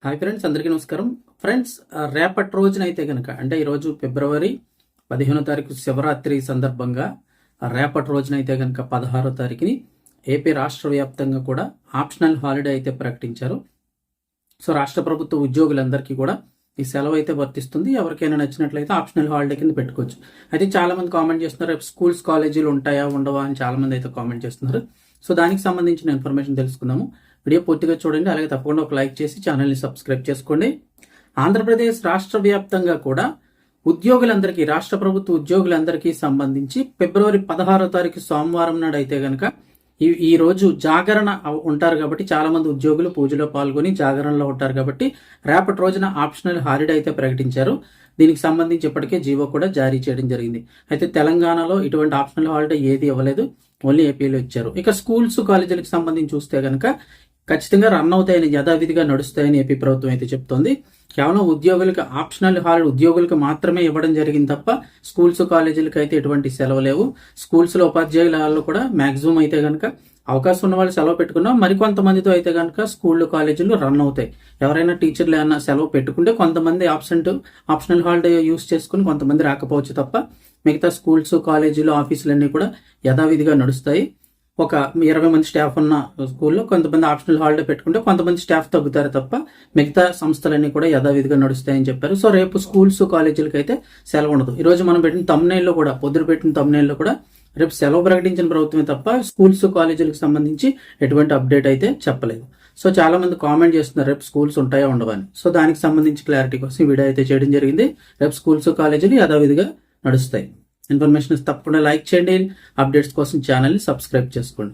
Hi friends, అందరికీ నమస్కారం. Friends, రేపటి రోజునైతే కనుక అంటే ఈరోజు ఫిబ్రవరి 15వ తారీఖు శివరాత్రి సందర్భంగా రేపటి రోజునైతే కనుక 16వ తారీఖుని ఏపీ రాష్ట్ర వ్యాప్తంగా కూడా ఆప్షనల్ హాలిడే అయితే ప్రకటించారు. సో రాష్ట్ర ప్రభుత్వ ఉద్యోగులందరికీ కూడా ఈ సెలవు అయితే వర్తిస్తుంది. ఎవరికైనా నచ్చినట్లయితే ఆప్షనల్ హాలిడే కింద పెట్టుకోవచ్చు. అయితే చాలా మంది కామెంట్ చేస్తున్నారు, రేపు స్కూల్స్ కాలేజీలు ఉంటాయా ఉండవా అని చాలా మంది అయితే కామెంట్ చేస్తున్నారు. సో దానికి సంబంధించిన ఇన్ఫర్మేషన్ తెలుసుకుందాము. వీడియో పూర్తిగా చూడండి, అలాగే తప్పకుండా ఒక లైక్ చేసి ఛానల్ని సబ్స్క్రైబ్ చేసుకోండి. ఆంధ్రప్రదేశ్ రాష్ట్ర వ్యాప్తంగా కూడా ఉద్యోగులందరికీ, రాష్ట్ర ప్రభుత్వ ఉద్యోగులందరికీ సంబంధించి ఫిబ్రవరి 16వ తారీఖు సోమవారం నాడు అయితే కనుక ఈ రోజు జాగరణ ఉంటారు కాబట్టి చాలా మంది ఉద్యోగులు పూజలో పాల్గొని జాగరణలో ఉంటారు కాబట్టి రేపటి రోజున ఆప్షనల్ హాలిడే అయితే ప్రకటించారు. దీనికి సంబంధించి ఇప్పటికే జీవో కూడా జారీ చేయడం జరిగింది. అయితే తెలంగాణలో ఇటువంటి ఆప్షనల్ హాలిడే ఏది ఇవ్వలేదు, ఓన్లీ ఏపీలో ఇచ్చారు. ఇక స్కూల్స్ కాలేజీలకు సంబంధించి చూస్తే కనుక ఖచ్చితంగా రన్ అవుతాయని, యథావిధిగా నడుస్తాయని ఏపీ ప్రభుత్వం అయితే చెప్తోంది. కేవలం ఉద్యోగులకు ఆప్షనల్ హాలిడే ఉద్యోగులకు మాత్రమే ఇవ్వడం జరిగింది తప్ప స్కూల్స్ కాలేజీలకు అయితే ఎటువంటి సెలవు లేవు. స్కూల్స్లో ఉపాధ్యాయులలో కూడా మాక్సిమం అయితే కనుక అవకాశం ఉన్న వాళ్ళు సెలవు పెట్టుకున్నాం, మరికొంతమందితో అయితే కనుక స్కూళ్ళు కాలేజీలు రన్ అవుతాయి. ఎవరైనా టీచర్లు ఏమైనా సెలవు పెట్టుకుంటే కొంతమంది ఆప్షనల్ హాలిడే యూస్ చేసుకుని కొంతమంది రాకపోవచ్చు తప్ప మిగతా స్కూల్స్ కాలేజీలు ఆఫీసులన్నీ కూడా యథావిధిగా నడుస్తాయి. ఒక 20 మంది స్టాఫ్ ఉన్న స్కూల్లో కొంతమంది ఆప్షనల్ హాలిడే పెట్టుకుంటే కొంతమంది స్టాఫ్ తగ్గుతారు తప్ప మిగతా సంస్థలన్నీ కూడా యథావిధిగా నడుస్తాయని చెప్పారు. సో రేపు స్కూల్స్ కాలేజీలకు అయితే సెలవు ఉండదు. ఈరోజు మనం పెట్టిన తమ్నైల్లో కూడా, పొద్దున పెట్టిన తమ్నైల్లో కూడా రేపు సెలవు ప్రకటించిన ప్రభుత్వమే తప్ప స్కూల్స్ కాలేజీలకు సంబంధించి ఎటువంటి అప్డేట్ అయితే చెప్పలేదు. సో చాలా మంది కామెంట్ చేస్తున్నారు రేపు స్కూల్స్ ఉంటాయా ఉండవని. సో దానికి సంబంధించి క్లారిటీ కోసం ఈ వీడియో అయితే చేయడం జరిగింది. రేపు స్కూల్స్ కాలేజీలు యథావిధిగా నడుస్తాయి. ఇన్ఫర్మేషన్ తప్పకుండా లైక్ చేయండి. అప్డేట్స్ కోసం ఛానల్ని సబ్స్క్రైబ్ చేసుకోండి.